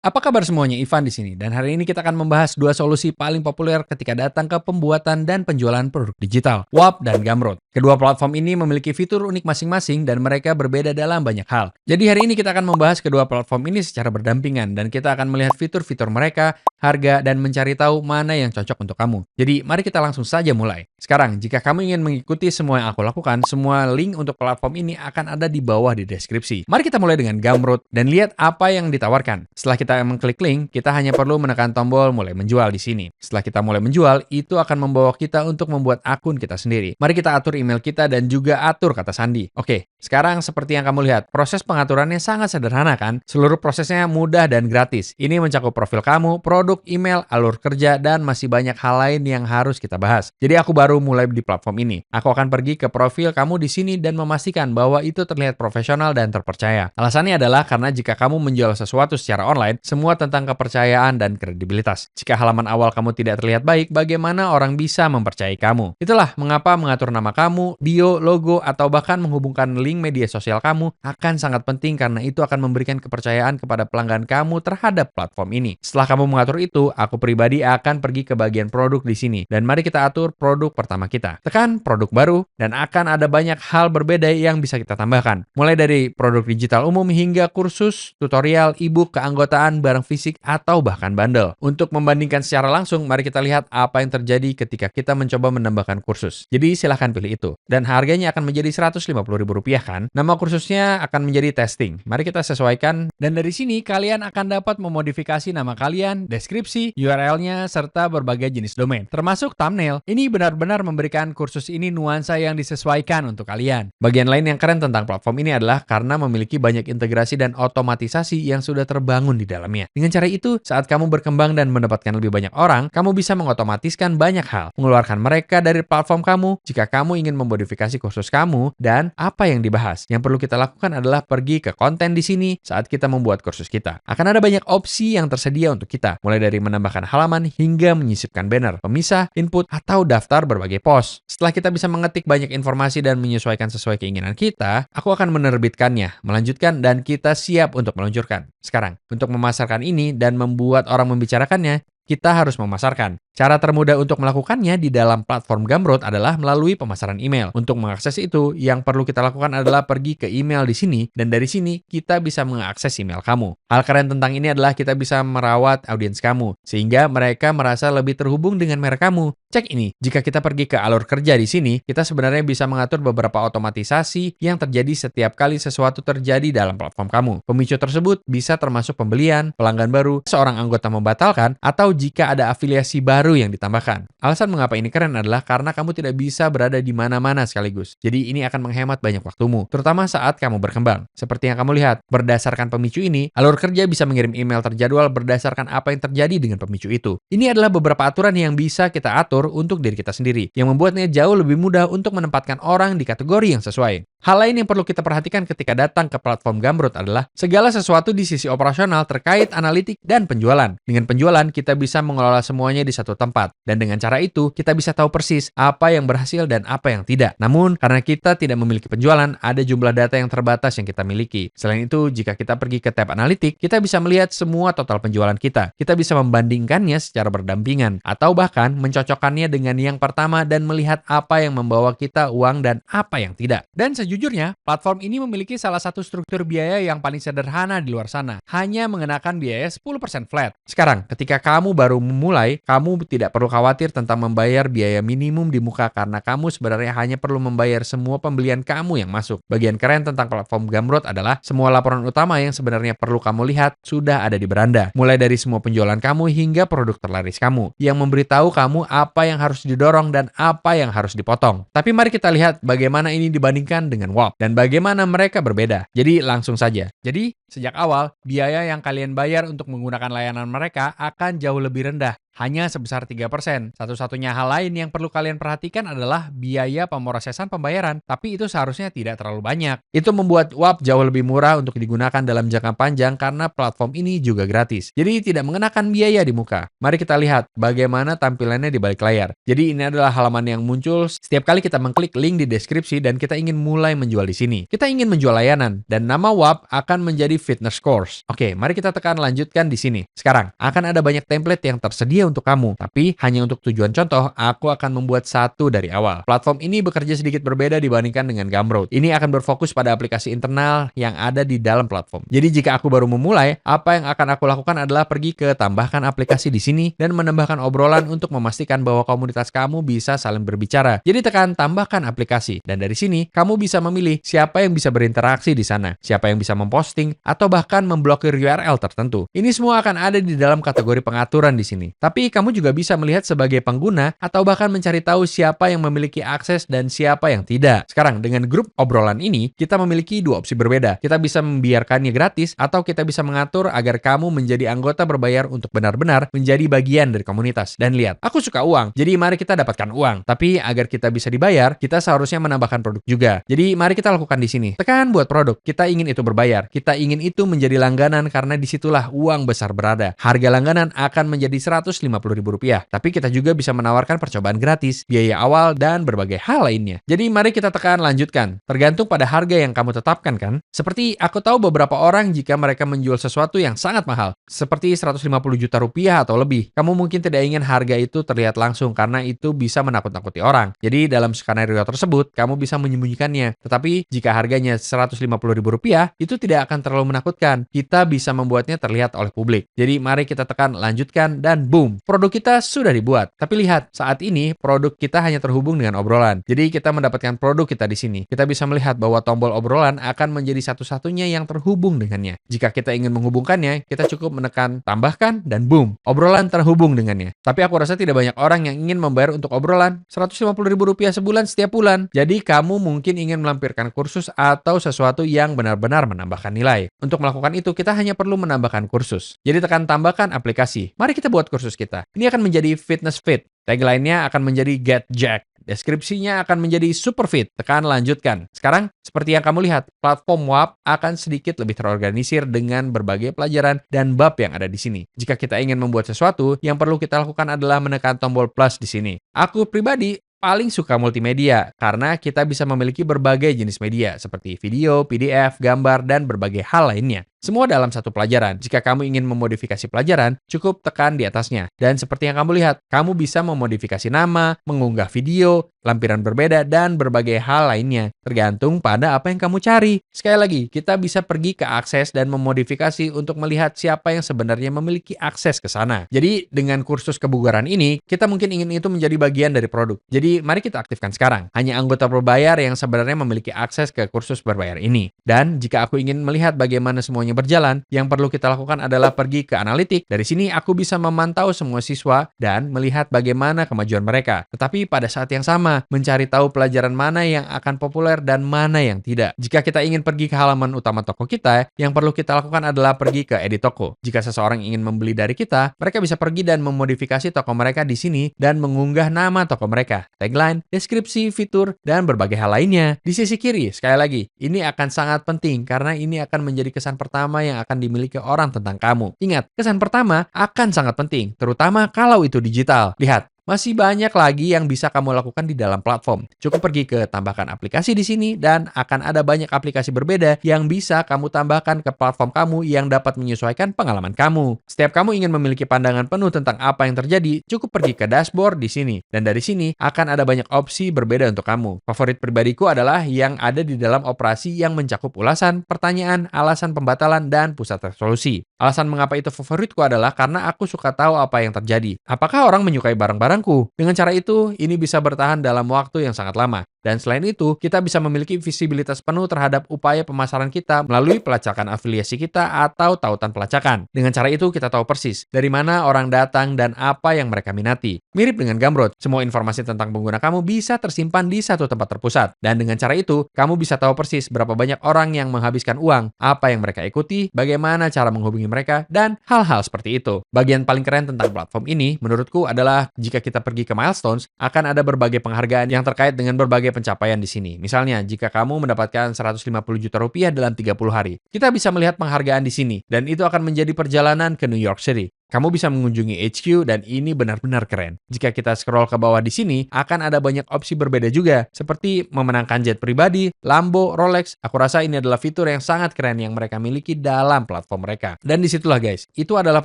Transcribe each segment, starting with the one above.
Apa kabar semuanya? Ivan di sini. Dan hari ini kita akan membahas dua solusi paling populer ketika datang ke pembuatan dan penjualan produk digital, Wap dan Gumroad. Kedua platform ini memiliki fitur unik masing-masing dan mereka berbeda dalam banyak hal. Jadi hari ini kita akan membahas kedua platform ini secara berdampingan dan kita akan melihat fitur-fitur mereka, harga, dan mencari tahu mana yang cocok untuk kamu. Jadi mari kita langsung saja mulai. Sekarang, jika kamu ingin mengikuti semua yang aku lakukan, semua link untuk platform ini akan ada di bawah di deskripsi. Mari kita mulai dengan Gumroad dan lihat apa yang ditawarkan. Setelah kita mengklik link, kita hanya perlu menekan tombol mulai menjual di sini. Setelah kita mulai menjual, itu akan membawa kita untuk membuat akun kita sendiri. Mari kita atur email kita dan juga atur kata sandi. Oke, sekarang seperti yang kamu lihat, proses pengaturannya sangat sederhana kan? Seluruh prosesnya mudah dan gratis. Ini mencakup profil kamu, produk, email, alur kerja, dan masih banyak hal lain yang harus kita bahas. Jadi aku baru mulai di platform ini. Aku akan pergi ke profil kamu di sini dan memastikan bahwa itu terlihat profesional dan terpercaya. Alasannya adalah karena jika kamu menjual sesuatu secara online, semua tentang kepercayaan dan kredibilitas. Jika halaman awal kamu tidak terlihat baik, bagaimana orang bisa mempercayai kamu? Itulah mengapa mengatur nama kamu, bio, logo, atau bahkan menghubungkan link media sosial kamu akan sangat penting karena itu akan memberikan kepercayaan kepada pelanggan kamu terhadap platform ini. Setelah kamu mengatur itu, aku pribadi akan pergi ke bagian produk di sini. Dan mari kita atur produk pertama kita. Tekan produk baru dan akan ada banyak hal berbeda yang bisa kita tambahkan. Mulai dari produk digital umum hingga kursus, tutorial, e-book, keanggotaan, barang fisik, atau bahkan bundle. Untuk membandingkan secara langsung, mari kita lihat apa yang terjadi ketika kita mencoba menambahkan kursus. Jadi silahkan pilih itu. Dan harganya akan menjadi Rp150.000 kan? Nama kursusnya akan menjadi testing. Mari kita sesuaikan. Dan dari sini kalian akan dapat memodifikasi nama kalian, deskripsi, URL-nya, serta berbagai jenis domain. Termasuk thumbnail. Ini benar-benar memberikan kursus ini nuansa yang disesuaikan untuk kalian. Bagian lain yang keren tentang platform ini adalah karena memiliki banyak integrasi dan otomatisasi yang sudah terbangun di dalamnya. Dengan cara itu, saat kamu berkembang dan mendapatkan lebih banyak orang, kamu bisa mengotomatiskan banyak hal, mengeluarkan mereka dari platform kamu jika kamu ingin memodifikasi kursus kamu dan apa yang dibahas. Yang perlu kita lakukan adalah pergi ke konten di sini saat kita membuat kursus kita. Akan ada banyak opsi yang tersedia untuk kita, mulai dari menambahkan halaman hingga menyisipkan banner, pemisah, input, atau daftar berbagai post. Setelah kita bisa mengetik banyak informasi dan menyesuaikan sesuai keinginan kita, aku akan menerbitkannya, melanjutkan, dan kita siap untuk meluncurkan. Sekarang, untuk memasarkan ini dan membuat orang membicarakannya, kita harus memasarkan. Cara termudah untuk melakukannya di dalam platform Gumroad adalah melalui pemasaran email. Untuk mengakses itu, yang perlu kita lakukan adalah pergi ke email di sini, dan dari sini kita bisa mengakses email kamu. Hal keren tentang ini adalah kita bisa merawat audiens kamu, sehingga mereka merasa lebih terhubung dengan merek kamu. Cek ini, jika kita pergi ke alur kerja di sini, kita sebenarnya bisa mengatur beberapa otomatisasi yang terjadi setiap kali sesuatu terjadi dalam platform kamu. Pemicu tersebut bisa termasuk pembelian, pelanggan baru, seorang anggota membatalkan, atau jika ada afiliasi baru yang ditambahkan. Alasan mengapa ini keren adalah karena kamu tidak bisa berada di mana-mana sekaligus. Jadi ini akan menghemat banyak waktumu, terutama saat kamu berkembang. Seperti yang kamu lihat, berdasarkan pemicu ini, alur kerja bisa mengirim email terjadwal berdasarkan apa yang terjadi dengan pemicu itu. Ini adalah beberapa aturan yang bisa kita atur untuk diri kita sendiri, yang membuatnya jauh lebih mudah untuk menempatkan orang di kategori yang sesuai. Hal lain yang perlu kita perhatikan ketika datang ke platform Gumroad adalah segala sesuatu di sisi operasional terkait analitik dan penjualan. Dengan penjualan, kita bisa mengelola semuanya di satu tempat. Dan dengan cara itu, kita bisa tahu persis apa yang berhasil dan apa yang tidak. Namun, karena kita tidak memiliki penjualan, ada jumlah data yang terbatas yang kita miliki. Selain itu, jika kita pergi ke tab analitik, kita bisa melihat semua total penjualan kita. Kita bisa membandingkannya secara berdampingan, atau bahkan mencocokkannya dengan yang pertama dan melihat apa yang membawa kita uang dan apa yang tidak. Dan sejujurnya, platform ini memiliki salah satu struktur biaya yang paling sederhana di luar sana. Hanya mengenakan biaya 10% flat. Sekarang, ketika kamu baru memulai, kamu tidak perlu khawatir tentang membayar biaya minimum di muka karena kamu sebenarnya hanya perlu membayar semua pembelian kamu yang masuk. Bagian keren tentang platform Gumroad adalah semua laporan utama yang sebenarnya perlu kamu lihat sudah ada di beranda. Mulai dari semua penjualan kamu hingga produk terlaris kamu, yang memberitahu kamu apa yang harus didorong dan apa yang harus dipotong. Tapi mari kita lihat bagaimana ini dibandingkan dengan Wap dan bagaimana mereka berbeda. Jadi langsung saja. Jadi sejak awal, biaya yang kalian bayar untuk menggunakan layanan mereka akan jauh lebih rendah. hanya sebesar 3%. Satu-satunya hal lain yang perlu kalian perhatikan adalah biaya pemrosesan pembayaran, tapi itu seharusnya tidak terlalu banyak. Itu membuat WAP jauh lebih murah untuk digunakan dalam jangka panjang karena platform ini juga gratis. Jadi tidak mengenakan biaya di muka. Mari kita lihat bagaimana tampilannya di balik layar. Jadi ini adalah halaman yang muncul setiap kali kita mengklik link di deskripsi dan kita ingin mulai menjual di sini. Kita ingin menjual layanan dan nama WAP akan menjadi fitness course. Oke, mari kita tekan lanjutkan di sini. Sekarang akan ada banyak template yang tersedia untuk kamu, tapi hanya untuk tujuan contoh, aku akan membuat satu dari awal. Platform ini bekerja sedikit berbeda dibandingkan dengan Gumroad. Ini akan berfokus pada aplikasi internal yang ada di dalam platform. Jadi jika aku baru memulai, apa yang akan aku lakukan adalah pergi ke tambahkan aplikasi di sini dan menambahkan obrolan untuk memastikan bahwa komunitas kamu bisa saling berbicara. Jadi tekan tambahkan aplikasi dan dari sini kamu bisa memilih siapa yang bisa berinteraksi di sana, siapa yang bisa memposting atau bahkan memblokir URL tertentu. Ini semua akan ada di dalam kategori pengaturan di sini. Tapi kamu juga bisa melihat sebagai pengguna atau bahkan mencari tahu siapa yang memiliki akses dan siapa yang tidak. Sekarang dengan grup obrolan ini, kita memiliki dua opsi berbeda. Kita bisa membiarkannya gratis atau kita bisa mengatur agar kamu menjadi anggota berbayar untuk benar-benar menjadi bagian dari komunitas. Dan lihat, aku suka uang. Jadi mari kita dapatkan uang. Tapi agar kita bisa dibayar, kita seharusnya menambahkan produk juga. Jadi mari kita lakukan di sini. Tekan buat produk. Kita ingin itu berbayar. Kita ingin itu menjadi langganan karena disitulah uang besar berada. Harga langganan akan menjadi Rp150.000. Tapi kita juga bisa menawarkan percobaan gratis, biaya awal, dan berbagai hal lainnya. Jadi mari kita tekan lanjutkan. Tergantung pada harga yang kamu tetapkan kan? Seperti aku tahu beberapa orang jika mereka menjual sesuatu yang sangat mahal, seperti Rp150 juta atau lebih, kamu mungkin tidak ingin harga itu terlihat langsung karena itu bisa menakut-nakuti orang. Jadi dalam skenario tersebut, kamu bisa menyembunyikannya. Tetapi jika harganya Rp150.000, itu tidak akan terlalu menakutkan. Kita bisa membuatnya terlihat oleh publik. Jadi mari kita tekan lanjutkan dan boom, produk kita sudah dibuat. Tapi lihat, saat ini produk kita hanya terhubung dengan obrolan. Jadi kita mendapatkan produk kita di sini. Kita bisa melihat bahwa tombol obrolan akan menjadi satu-satunya yang terhubung dengannya. Jika kita ingin menghubungkannya, kita cukup menekan tambahkan dan boom, obrolan terhubung dengannya. Tapi aku rasa tidak banyak orang yang ingin membayar untuk obrolan Rp150.000 sebulan setiap bulan. Jadi kamu mungkin ingin melampirkan kursus atau sesuatu yang benar-benar menambahkan nilai. Untuk melakukan itu, kita hanya perlu menambahkan kursus. Jadi tekan tambahkan aplikasi. Mari kita buat kursus kita. Ini akan menjadi Fitness Fit. Tagline-nya akan menjadi Get Jack. Deskripsinya akan menjadi Super Fit. Tekan lanjutkan. Sekarang, seperti yang kamu lihat, platform WAP akan sedikit lebih terorganisir dengan berbagai pelajaran dan bab yang ada di sini. Jika kita ingin membuat sesuatu, yang perlu kita lakukan adalah menekan tombol plus di sini. Aku pribadi paling suka multimedia karena kita bisa memiliki berbagai jenis media seperti video, PDF, gambar, dan berbagai hal lainnya. Semua dalam satu pelajaran. Jika kamu ingin memodifikasi pelajaran, cukup tekan di atasnya. Dan seperti yang kamu lihat, kamu bisa memodifikasi nama, mengunggah video, lampiran berbeda, dan berbagai hal lainnya. Tergantung pada apa yang kamu cari. Sekali lagi, kita bisa pergi ke akses dan memodifikasi untuk melihat siapa yang sebenarnya memiliki akses ke sana. Jadi, dengan kursus kebugaran ini, kita mungkin ingin itu menjadi bagian dari produk. Jadi, mari kita aktifkan sekarang. Hanya anggota berbayar yang sebenarnya memiliki akses ke kursus berbayar ini. Dan jika aku ingin melihat bagaimana semuanya berjalan, yang perlu kita lakukan adalah pergi ke analitik. Dari sini aku bisa memantau semua siswa dan melihat bagaimana kemajuan mereka. Tetapi pada saat yang sama, mencari tahu pelajaran mana yang akan populer dan mana yang tidak. Jika kita ingin pergi ke halaman utama toko kita, yang perlu kita lakukan adalah pergi ke edit toko. Jika seseorang ingin membeli dari kita, mereka bisa pergi dan memodifikasi toko mereka di sini dan mengunggah nama toko mereka, tagline, deskripsi, fitur, dan berbagai hal lainnya. Di sisi kiri, sekali lagi, ini akan sangat penting karena ini akan menjadi kesan pertama yang akan dimiliki orang tentang kamu. Ingat, kesan pertama akan sangat penting, terutama kalau itu digital. Lihat, masih banyak lagi yang bisa kamu lakukan di dalam platform. Cukup pergi ke tambahkan aplikasi di sini dan akan ada banyak aplikasi berbeda yang bisa kamu tambahkan ke platform kamu yang dapat menyesuaikan pengalaman kamu. Setiap kamu ingin memiliki pandangan penuh tentang apa yang terjadi, cukup pergi ke dashboard di sini. Dan dari sini akan ada banyak opsi berbeda untuk kamu. Favorit pribadiku adalah yang ada di dalam operasi yang mencakup ulasan, pertanyaan, alasan pembatalan, dan pusat resolusi. Alasan mengapa itu favoritku adalah karena aku suka tahu apa yang terjadi. Apakah orang menyukai barang-barangku? Dengan cara itu, ini bisa bertahan dalam waktu yang sangat lama. Dan selain itu, kita bisa memiliki visibilitas penuh terhadap upaya pemasaran kita melalui pelacakan afiliasi kita atau tautan pelacakan. Dengan cara itu, kita tahu persis dari mana orang datang dan apa yang mereka minati. Mirip dengan Gumroad, semua informasi tentang pengguna kamu bisa tersimpan di satu tempat terpusat. Dan dengan cara itu, kamu bisa tahu persis berapa banyak orang yang menghabiskan uang, apa yang mereka ikuti, bagaimana cara menghubungi mereka, dan hal-hal seperti itu. Bagian paling keren tentang platform ini, menurutku adalah jika kita pergi ke Milestones, akan ada berbagai penghargaan yang terkait dengan berbagai pencapaian di sini. Misalnya, jika kamu mendapatkan 150 juta rupiah dalam 30 hari, kita bisa melihat penghargaan di sini, dan itu akan menjadi perjalanan ke New York City. Kamu bisa mengunjungi HQ dan ini benar-benar keren. Jika kita scroll ke bawah di sini, akan ada banyak opsi berbeda juga, seperti memenangkan jet pribadi, Lambo, Rolex. Aku rasa ini adalah fitur yang sangat keren yang mereka miliki dalam platform mereka. Dan disitulah guys, itu adalah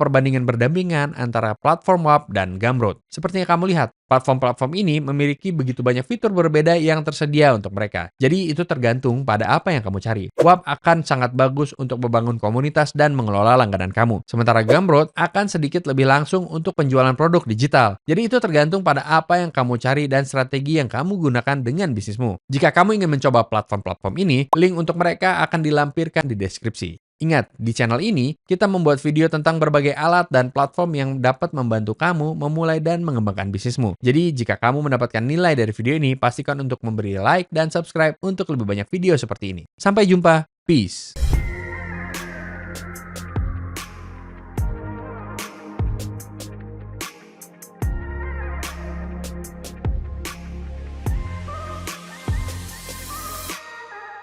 perbandingan berdampingan antara platform WAP dan Gumroad. Seperti yang kamu lihat, platform-platform ini memiliki begitu banyak fitur berbeda yang tersedia untuk mereka. Jadi itu tergantung pada apa yang kamu cari. WAP akan sangat bagus untuk membangun komunitas dan mengelola langganan kamu. Sementara Gumroad akan sedikit lebih langsung untuk penjualan produk digital. Jadi itu tergantung pada apa yang kamu cari dan strategi yang kamu gunakan dengan bisnismu. Jika kamu ingin mencoba platform-platform ini, link untuk mereka akan dilampirkan di deskripsi. Ingat, di channel ini, kita membuat video tentang berbagai alat dan platform yang dapat membantu kamu memulai dan mengembangkan bisnismu. Jadi, jika kamu mendapatkan nilai dari video ini, pastikan untuk memberi like dan subscribe untuk lebih banyak video seperti ini. Sampai jumpa, peace!